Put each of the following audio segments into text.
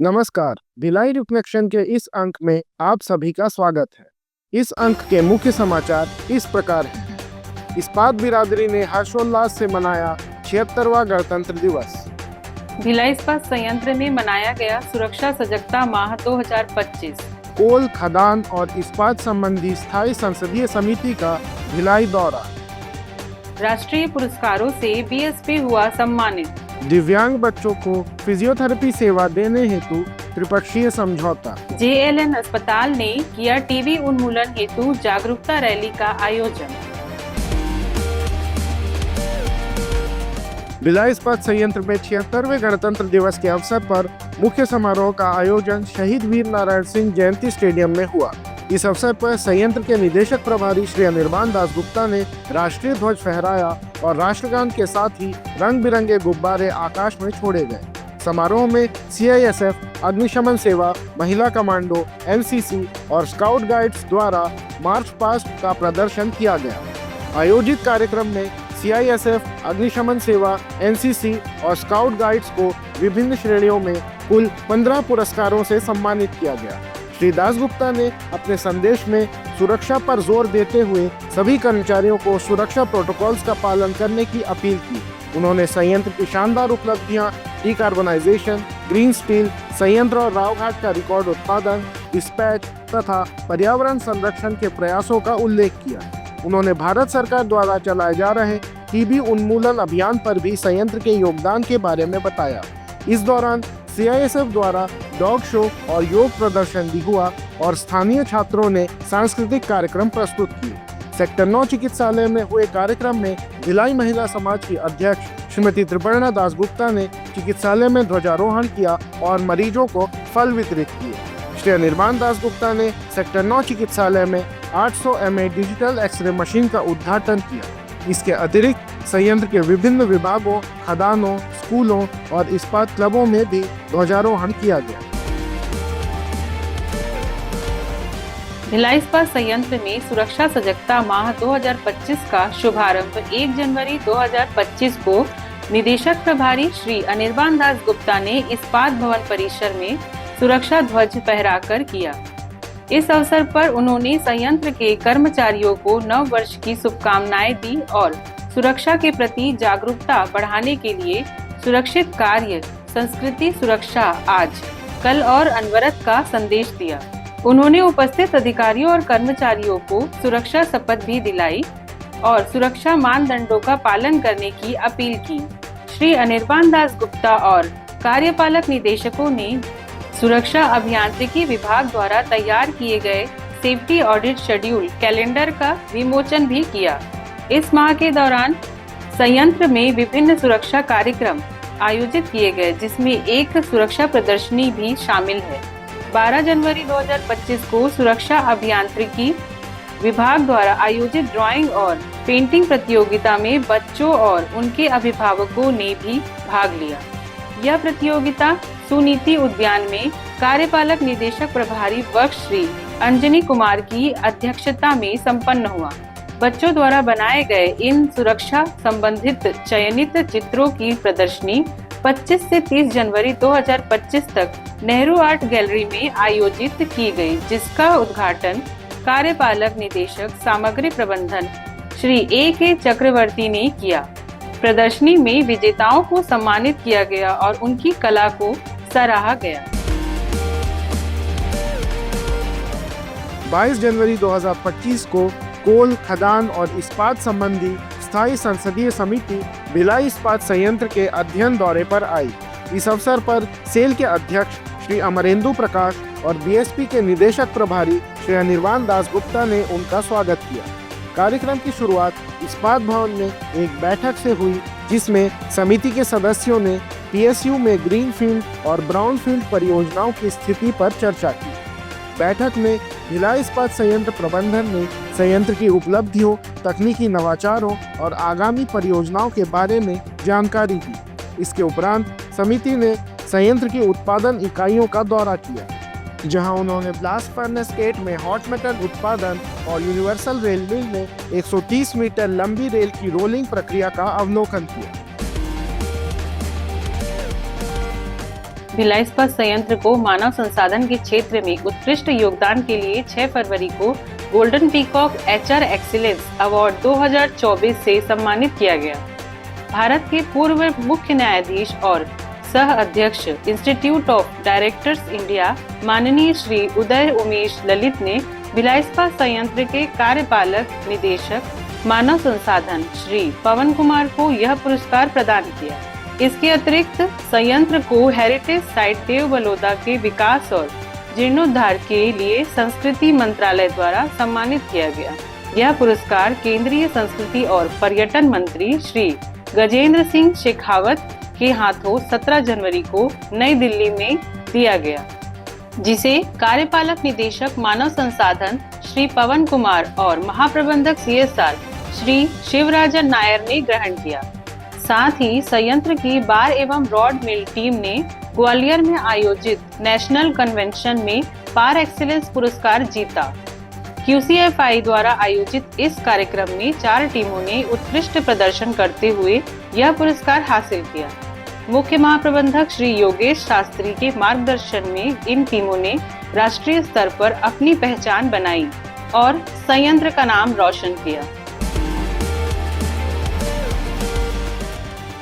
नमस्कार, भिलाई रिफ्लेक्शन के इस अंक में आप सभी का स्वागत है। इस अंक के मुख्य समाचार इस प्रकार हैं। इस्पात बिरादरी ने हर्षोल्लास से मनाया 76वां गणतंत्र दिवस। भिलाई इस्पात संयंत्र में मनाया गया सुरक्षा सजगता माह 2025। कोल, खदान और इस्पात संबंधी स्थायी संसदीय समिति का भिलाई दौरा। राष्ट्रीय पुरस्कारों से बीएसपी हुआ सम्मानित। दिव्यांग बच्चों को फिजियोथेरेपी सेवा देने हेतु त्रिपक्षीय समझौता। जेएलएन अस्पताल ने किया टीबी उन्मूलन हेतु जागरूकता रैली का आयोजन। भिलाई इस्पात संयंत्र में 76वें गणतंत्र दिवस के अवसर पर मुख्य समारोह का आयोजन शहीद वीर नारायण सिंह जयंती स्टेडियम में हुआ। इस अवसर पर संयंत्र के निदेशक प्रभारी श्री अनिर्बान दासगुप्ता ने राष्ट्रीय ध्वज फहराया और राष्ट्रगान के साथ ही रंग बिरंगे गुब्बारे आकाश में छोड़े गए। समारोह में सीआईएसएफ, अग्निशमन सेवा, महिला कमांडो, एनसीसी और स्काउट गाइड्स द्वारा मार्च पास्ट का प्रदर्शन किया गया। आयोजित कार्यक्रम में सीआईएसएफ, अग्निशमन सेवा, एनसीसी और स्काउट गाइड्स को विभिन्न श्रेणियों में कुल 15 पुरस्कारों से सम्मानित किया गया। श्री दासगुप्ता ने अपने संदेश में सुरक्षा पर जोर देते हुए सभी कर्मचारियों को सुरक्षा प्रोटोकॉल्स का पालन करने की अपील की। उन्होंने संयंत्र की शानदार उपलब्धियां, डिकार्बनाइजेशन, ग्रीन स्टील, संयंत्र और रावघाट का रिकॉर्ड उत्पादन, डिस्पैच तथा पर्यावरण संरक्षण के प्रयासों का उल्लेख किया। उन्होंने भारत सरकार द्वारा चलाए जा रहे टीबी उन्मूलन अभियान पर भी संयंत्र के योगदान के बारे में बताया। इस दौरान सीआईएसएफ द्वारा डॉग शो और योग प्रदर्शन भी हुआ और स्थानीय छात्रों ने सांस्कृतिक कार्यक्रम प्रस्तुत किए। सेक्टर 9 चिकित्सालय में हुए कार्यक्रम में भिलाई महिला समाज की अध्यक्ष श्रीमती त्रिपर्णा दासगुप्ता ने चिकित्सालय में ध्वजारोहण किया और मरीजों को फल वितरित किए। श्री अनिर्बान दासगुप्ता ने सेक्टर 9 चिकित्सालय में 800 mA डिजिटल एक्सरे मशीन का उद्घाटन किया। इसके अतिरिक्त संयंत्र के विभिन्न विभागों, खदानों, स्कूलों और इस्पात क्लबों में भी ध्वजारोहण किया गया। भिलाई इस्पात संयंत्र में सुरक्षा सजगता माह 2025 का शुभारंभ 1 जनवरी 2025 को निदेशक प्रभारी श्री अनिर्बान दासगुप्ता ने इस्पात भवन परिसर में सुरक्षा ध्वज फहराकर किया। इस अवसर पर उन्होंने संयंत्र के कर्मचारियों को नव वर्ष की शुभकामनाएं दी और सुरक्षा के प्रति जागरूकता बढ़ाने के लिए सुरक्षित कार्य, संस्कृति, सुरक्षा आज, कल और अनवरत का संदेश दिया। उन्होंने उपस्थित अधिकारियों और कर्मचारियों को सुरक्षा शपथ भी दिलाई और सुरक्षा मानदंडों का पालन करने की अपील की। श्री अनिर्बान दासगुप्ता और कार्यपालक निदेशकों ने सुरक्षा अभियांत्रिकी विभाग द्वारा तैयार किए गए सेफ्टी ऑडिट शेड्यूल कैलेंडर का विमोचन भी किया। इस माह के दौरान संयंत्र में विभिन्न सुरक्षा कार्यक्रम आयोजित किए गए, जिसमें एक सुरक्षा प्रदर्शनी भी शामिल है। 12 जनवरी 2025 को सुरक्षा अभियांत्रिकी विभाग द्वारा आयोजित ड्राइंग और पेंटिंग प्रतियोगिता में बच्चों और उनके अभिभावकों ने भी भाग लिया। यह प्रतियोगिता सुनीति उद्यान में कार्यपालक निदेशक प्रभारी वर्ष श्री अंजनी कुमार की अध्यक्षता में संपन्न हुआ। बच्चों द्वारा बनाए गए इन सुरक्षा संबंधित चयनित चित्रों की प्रदर्शनी 25 से 30 जनवरी 2025 तक नेहरू आर्ट गैलरी में आयोजित की गई, जिसका उद्घाटन कार्यपालक निदेशक सामग्री प्रबंधन श्री A.K. चक्रवर्ती ने किया। प्रदर्शनी में विजेताओं को सम्मानित किया गया और उनकी कला को सराहा गया। 22 जनवरी 2025 को कोल, खदान और इस्पात संबंधी स्थायी संसदीय समिति भिलाई इस्पात संयंत्र के अध्ययन दौरे पर आई। इस अवसर पर सेल के अध्यक्ष श्री अमरेंदु प्रकाश और बीएसपी के निदेशक प्रभारी श्री अनिर्बान दासगुप्ता ने उनका स्वागत किया। कार्यक्रम की शुरुआत इस्पात भवन में एक बैठक से हुई, जिसमें समिति के सदस्यों ने पीएसयू में ग्रीन फील्ड और ब्राउन फील्ड परियोजनाओं की स्थिति पर चर्चा की। बैठक में भिलाई इस्पात संयंत्र प्रबंधन ने संयंत्र की उपलब्धियों, तकनीकी नवाचारों और आगामी परियोजनाओं के बारे में जानकारी दी। इसके उपरांत समिति ने संयंत्र की उत्पादन इकाइयों का दौरा किया, जहां उन्होंने ब्लास्ट फर्नेस गेट में हॉट मेटल उत्पादन और यूनिवर्सल रेल मिल में 130 मीटर लंबी रेल की रोलिंग प्रक्रिया का अवलोकन किया। भिलाई इस्पात संयंत्र को मानव संसाधन के क्षेत्र में उत्कृष्ट योगदान के लिए 6 फरवरी को golden peacock HR excellence award 2024 से सम्मानित किया गया। भारत के पूर्व मुख्य न्यायाधीश और सह अध्यक्ष इंस्टीट्यूट ऑफ डायरेक्टर्स इंडिया माननीय श्री उदय उमेश ललित ने भिलाई इस्पात संयंत्र के कार्यपालक निदेशक मानव संसाधन श्री पवन कुमार को यह पुरस्कार प्रदान किया। इसके अतिरिक्त संयंत्र को हेरिटेज साइट देव बलौदा के विकास और जीर्णोद्धार के लिए संस्कृति मंत्रालय द्वारा सम्मानित किया गया। यह पुरस्कार केंद्रीय संस्कृति और पर्यटन मंत्री श्री गजेंद्र सिंह शेखावत के हाथों 17 जनवरी को नई दिल्ली में दिया गया, जिसे कार्यपालक निदेशक मानव संसाधन श्री पवन कुमार और महाप्रबंधक CSR श्री शिवराजन नायर ने ग्रहण किया। साथ ही संयंत्र की बार एवं रॉड मिल टीम ने ग्वालियर में आयोजित नेशनल कन्वेंशन में पार एक्सीलेंस पुरस्कार जीता। QCFI द्वारा आयोजित इस कार्यक्रम में 4 टीमों ने उत्कृष्ट प्रदर्शन करते हुए यह पुरस्कार हासिल किया। मुख्य महाप्रबंधक श्री योगेश शास्त्री के मार्गदर्शन में इन टीमों ने राष्ट्रीय स्तर पर अपनी पहचान बनाई और संयंत्र का नाम रोशन किया।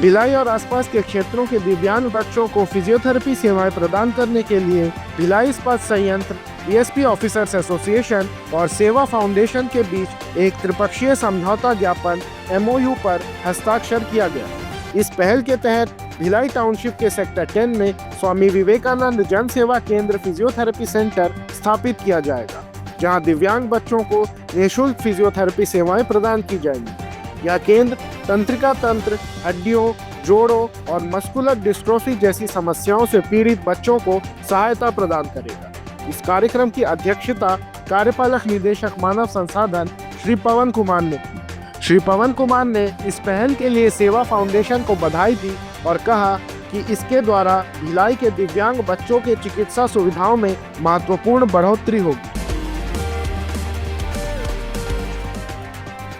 भिलाई और आसपास के क्षेत्रों के दिव्यांग बच्चों को फिजियोथेरेपी सेवाएं प्रदान करने के लिए भिलाई इस्पात संयंत्र, ESP ऑफिसर्स एसोसिएशन और सेवा फाउंडेशन के बीच एक त्रिपक्षीय समझौता ज्ञापन MOU पर हस्ताक्षर किया गया। इस पहल के तहत भिलाई टाउनशिप के सेक्टर 10 में स्वामी विवेकानंद जन सेवा केंद्र फिजियोथेरेपी सेंटर स्थापित किया जाएगा, जहां दिव्यांग बच्चों को निःशुल्क फिजियोथेरेपी सेवाएं प्रदान की जाएंगी। यह केंद्र तंत्रिका तंत्र, हड्डियों, जोड़ों और मस्कुलर डिस्ट्रोफी जैसी समस्याओं से पीड़ित बच्चों को सहायता प्रदान करेगा। इस कार्यक्रम की अध्यक्षता कार्यपालक निदेशक मानव संसाधन श्री पवन कुमार ने की। श्री पवन कुमार ने इस पहल के लिए सेवा फाउंडेशन को बधाई दी और कहा कि इसके द्वारा भिलाई के दिव्यांग बच्चों के चिकित्सा सुविधाओं में महत्वपूर्ण बढ़ोतरी होगी।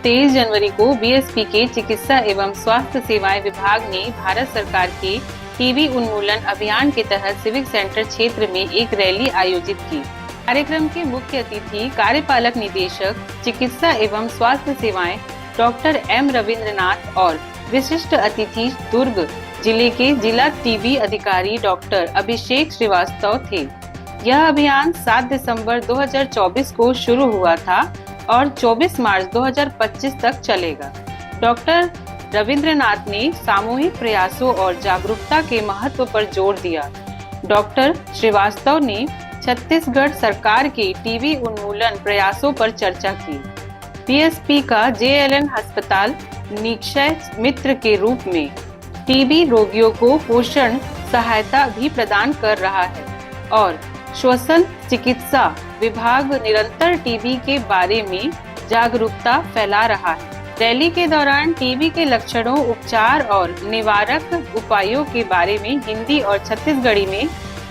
23 जनवरी को BSP के चिकित्सा एवं स्वास्थ्य सेवाएं विभाग ने भारत सरकार के टीबी उन्मूलन अभियान के तहत सिविक सेंटर क्षेत्र में एक रैली आयोजित की। कार्यक्रम के मुख्य अतिथि कार्यपालक निदेशक चिकित्सा एवं स्वास्थ्य सेवाएं डॉक्टर M रविंद्रनाथ और विशिष्ट अतिथि दुर्ग जिले के जिला टीबी अधिकारी डॉक्टर अभिषेक श्रीवास्तव थे। यह अभियान 7 दिसंबर 2024 को शुरू हुआ था और 24 मार्च 2025 तक चलेगा। डॉक्टर रविंद्रनाथ ने सामूहिक प्रयासों और जागरूकता के महत्व पर जोर दिया। डॉक्टर श्रीवास्तव ने छत्तीसगढ़ सरकार के टीबी उन्मूलन प्रयासों पर चर्चा की। BSP का JLN अस्पताल निक्षय मित्र के रूप में टीबी रोगियों को पोषण सहायता भी प्रदान कर रहा है और श्वसन चिकित्सा विभाग निरंतर टीबी के बारे में जागरूकता फैला रहा है। रैली के दौरान टीबी के लक्षणों, उपचार और निवारक उपायों के बारे में हिंदी और छत्तीसगढ़ी में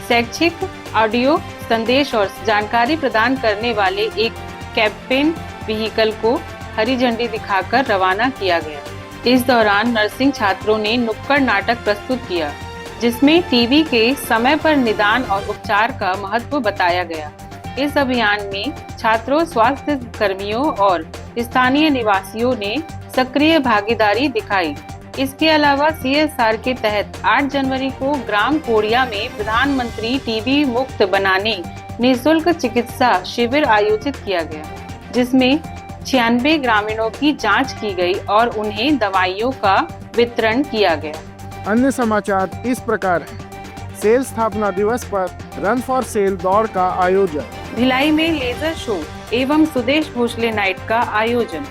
शैक्षिक ऑडियो संदेश और जानकारी प्रदान करने वाले एक कैंपेन व्हीकल को हरी झंडी दिखाकर रवाना किया गया। इस दौरान नर्सिंग छात्रों ने नुक्कड़ नाटक प्रस्तुत किया, जिसमें टीबी के समय पर निदान और उपचार का महत्व बताया गया। इस अभियान में छात्रों, स्वास्थ्य कर्मियों और स्थानीय निवासियों ने सक्रिय भागीदारी दिखाई। इसके अलावा CSR के तहत 8 जनवरी को ग्राम कोड़िया में प्रधानमंत्री टीबी मुक्त बनाने निःशुल्क चिकित्सा शिविर आयोजित किया गया, जिसमें 96 ग्रामीणों की जांच की गई और उन्हें दवाइयों का वितरण किया गया। अन्य समाचार इस प्रकार हैं। सेल स्थापना दिवस पर रन फॉर सेल दौड़ का आयोजन। भिलाई में लेजर शो एवं सुदेश भोसले नाइट का आयोजन।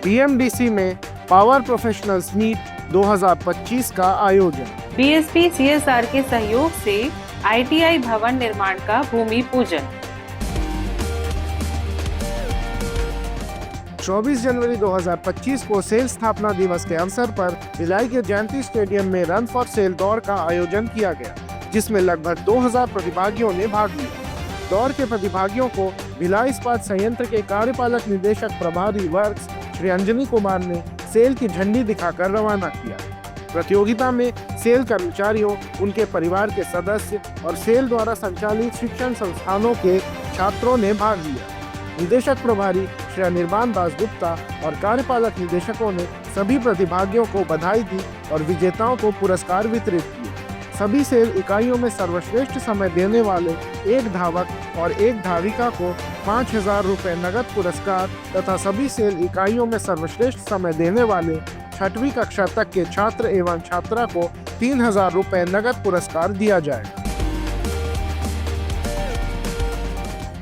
BMDC में पावर प्रोफेशनल्स मीट 2025 का आयोजन। BSP CSR के सहयोग से ITI भवन निर्माण का भूमि पूजन। 24 जनवरी 2025 को सेल स्थापना दिवस के अवसर पर भिलाई के जयंती स्टेडियम में रन फॉर सेल दौड़ का आयोजन किया गया, जिसमें लगभग 2000 प्रतिभागियों ने भाग लिया। दौड़ के प्रतिभागियों को भिलाई इस्पात संयंत्र के कार्यपालक निदेशक प्रभारी वर्क्स श्री अंजनी कुमार ने सेल की झंडी दिखाकर रवाना किया। प्रतियोगिता में सेल कर्मचारियों, उनके परिवार के सदस्य और सेल द्वारा संचालित शिक्षण संस्थानों के छात्रों ने भाग लिया। निदेशक प्रभारी श्री अनिर्बान दास गुप्ता और कार्यपालक निदेशकों ने सभी प्रतिभागियों को बधाई दी और विजेताओं को पुरस्कार वितरित किए। सभी सेल इकाइयों में सर्वश्रेष्ठ समय देने वाले एक धावक और एक धाविका को 5,000 रुपये नगद पुरस्कार तथा सभी सेल इकाइयों में सर्वश्रेष्ठ समय देने वाले 6वीं कक्षा तक के छात्र एवं छात्रा को 3,000 रुपये नगद पुरस्कार दिया जाएगा।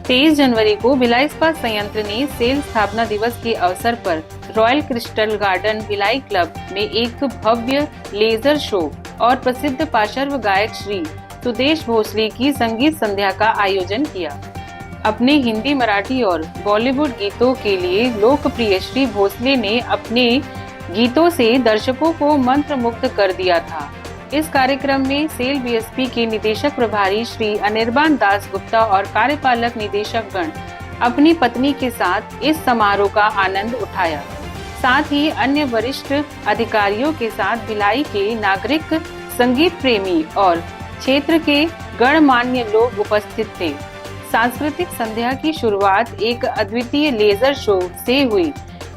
23 जनवरी को भिलाई इस्पात संयंत्र ने सेल स्थापना दिवस के अवसर पर royal crystal garden Bhilai club में एक भव्य लेजर शो और प्रसिद्ध पार्श्व गायक श्री सुदेश भोसले की संगीत संध्या का आयोजन किया। अपने हिंदी, मराठी और बॉलीवुड गीतों के लिए लोकप्रिय श्री भोसले ने अपने गीतों से दर्शकों को मंत्रमुग्ध कर दिया था। इस कार्यक्रम में सेल बीएसपी के निदेशक प्रभारी श्री अनिर्बान दास गुप्ता और कार्यपालक निदेशक गण अपनी पत्नी के साथ इस समारोह का आनंद उठाया। साथ ही अन्य वरिष्ठ अधिकारियों के साथ भिलाई के नागरिक, संगीत प्रेमी और क्षेत्र के गणमान्य लोग उपस्थित थे। सांस्कृतिक संध्या की शुरुआत एक अद्वितीय लेजर शो से हुई,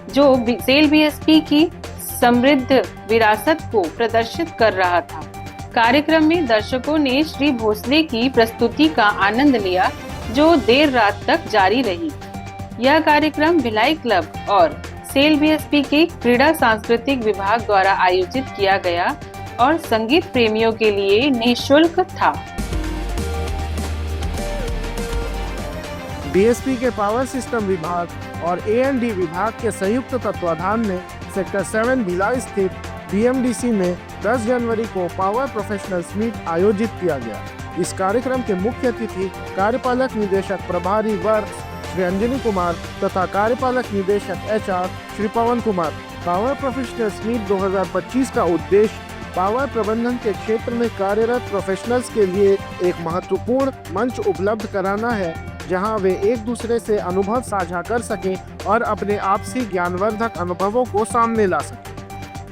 जो सेल बीएसपी की समृद्ध विरासत को प्रदर्शित कर रहा था। कार्यक्रम में दर्शकों ने श्री भोसले की प्रस्तुति का आनंद लिया, जो देर रात तक जारी रही। यह कार्यक्रम भिलाई क्लब और सेल बीएसपी के क्रीड़ा सांस्कृतिक विभाग द्वारा आयोजित किया गया और संगीत प्रेमियों के लिए निःशुल्क था। बीएसपी के पावर सिस्टम विभाग और A&D विभाग के संयुक्त तत्वाधान में सेक्टर 7 भिलाई स्थित BMDC में 10 जनवरी को पावर प्रोफेशनल्स मीट आयोजित किया गया। इस कार्यक्रम के मुख्य अतिथि कार्यपालक निदेशक प्रभारी वर्ग श्री अंजनी कुमार तथा कार्यपालक निदेशक HR Shri Pawan Kumar. Power professionals meet 2025 का उद्देश्य पावर प्रबंधन के क्षेत्र में कार्यरत प्रोफेशनल्स के लिए एक महत्वपूर्ण मंच उपलब्ध कराना है, जहां वे एक दूसरे से अनुभव साझा कर सकें और अपने आपसी ज्ञानवर्धक अनुभवों को सामने ला सकें,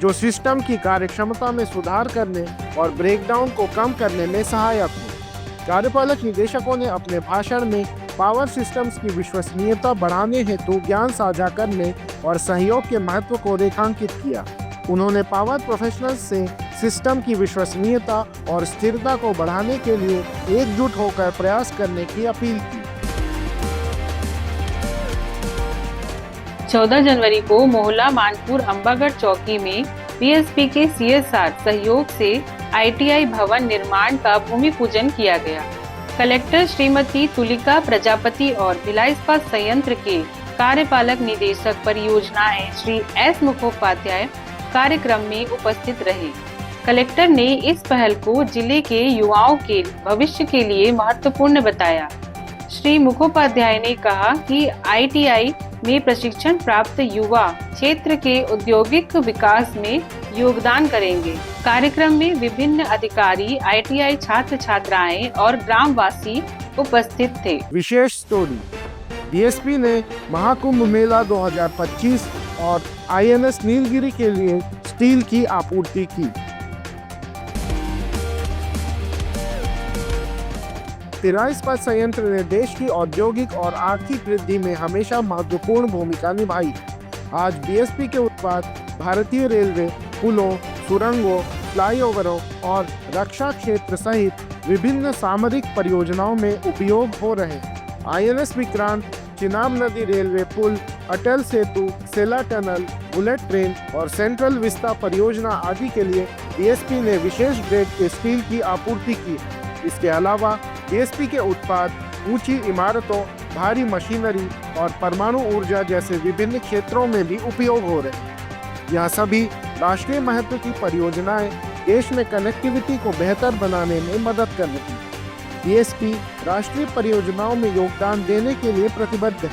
जो सिस्टम की कार्यक्षमता में सुधार करने और ब्रेकडाउन को कम करने में सहायक हो। कार्यपालक निदेशकों ने अपने भाषण में पावर सिस्टम्स की विश्वसनीयता बढ़ाने हेतु ज्ञान साझा करने और सहयोग के महत्व को रेखांकित किया। उन्होंने पावर प्रोफेशनल्स से सिस्टम की विश्वसनीयता और स्थिरता को बढ़ाने के लिए एकजुट होकर प्रयास करने की अपील की। 14 जनवरी को मोहल्ला मानपुर अंबागढ़ चौकी में बीएसपी के CSR सहयोग से ITI भवन निर्माण का भूमि पूजन किया गया। कलेक्टर श्रीमती तुलिका प्रजापति और भिलाई इस्पात संयंत्र के कार्यपालक निदेशक परियोजनाएं श्री S मुखोपाध्याय कार्यक्रम में उपस्थित रहे। कलेक्टर ने इस पहल को जिले के युवाओं के भविष्य के लिए महत्वपूर्ण बताया। श्री मुखोपाध्याय ने कहा कि ITI में प्रशिक्षण प्राप्त युवा क्षेत्र के औद्योगिक विकास में योगदान करेंगे। कार्यक्रम में विभिन्न अधिकारी, ITI छात्र छात्राएं और ग्रामवासी उपस्थित थे। विशेष स्टोरी, बीएसपी ने महाकुंभ मेला 2025 और INS नीलगिरी के लिए स्टील की आपूर्ति की। भिलाई इस्पात संयंत्र ने देश की औद्योगिक और आर्थिक वृद्धि में हमेशा महत्वपूर्ण भूमिका निभाई। आज बीएसपी के उत्पाद भारतीय रेलवे, पुलों, सुरंगों, फ्लाईओवरों और रक्षा क्षेत्र सहित विभिन्न सामरिक परियोजनाओं में उपयोग हो रहे हैं। INS विक्रांत, चिनाब नदी रेलवे पुल, अटल सेतु, सेला टनल, बुलेट ट्रेन और सेंट्रल विस्ता परियोजना आदि के लिए बीएसपी ने विशेष ग्रेड के स्टील की आपूर्ति की। इसके अलावा बीएसपी के उत्पाद ऊंची इमारतों, भारी मशीनरी और परमाणु ऊर्जा जैसे विभिन्न क्षेत्रों में भी उपयोग हो रहे हैं। यह सभी राष्ट्रीय महत्व की परियोजनाएं देश में कनेक्टिविटी को बेहतर बनाने में मदद कर रही हैं। बीएसपी राष्ट्रीय परियोजनाओं में योगदान देने के लिए प्रतिबद्ध है,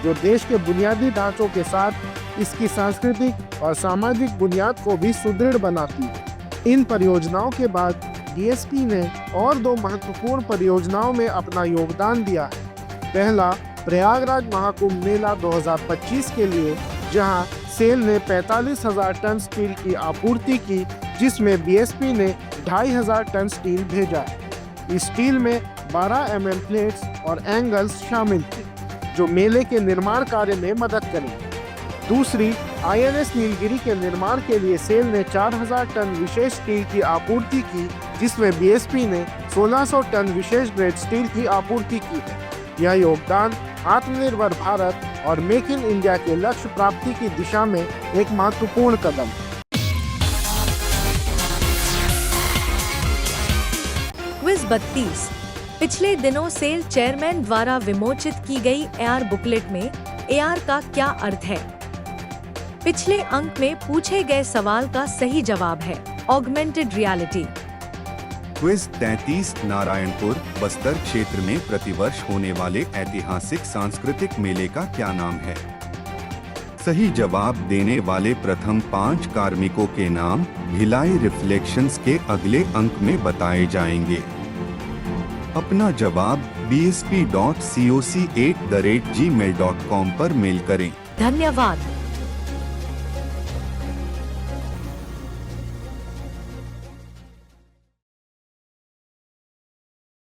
जो देश के बुनियादी ढांचों के साथ इसकी सांस्कृतिक और सामाजिक बुनियाद को भी सुदृढ़ बनाती है। इन परियोजनाओं के बाद बीएसपी ने और दो महत्वपूर्ण परियोजनाओं में अपना योगदान दिया है। पहला, प्रयागराज महाकुंभ मेला 2025 के लिए, जहां सेल ने 45,000 टन स्टील की आपूर्ति की, जिसमें बीएसपी ने 2500 टन स्टील भेजा है। इस स्टील में 12 mm प्लेट्स और एंगल्स शामिल थे जो मेले के निर्माण कार्य में मदद करेंगे। दूसरी, INS नीलगिरी के निर्माण के लिए सेल ने 4000 टन विशेष स्टील की आपूर्ति की, जिसमें BSP ने 1600 टन विशेष ग्रेड स्टील की आपूर्ति की है। यह योगदान आत्मनिर्भर भारत और मेक इन इंडिया के लक्ष्य प्राप्ति की दिशा में एक महत्वपूर्ण कदम है। क्विज 32। पिछले दिनों सेल चेयरमैन द्वारा विमोचित की गई AR बुकलेट में AR का क्या अर्थ है? पिछले अंक में पूछे गए सवाल का सही जवाब है augmented reality. Quiz 33। Narayanpur Bastar क्षेत्र में प्रतिवर्ष होने वाले ऐतिहासिक सांस्कृतिक मेले का क्या नाम है? सही जवाब देने वाले प्रथम 5 कार्मिकों के नाम भिलाई रिफ्लेक्शंस के अगले अंक में बताए जाएंगे। अपना जवाब bsp.coc@gmail.com पर मेल करें। धन्यवाद।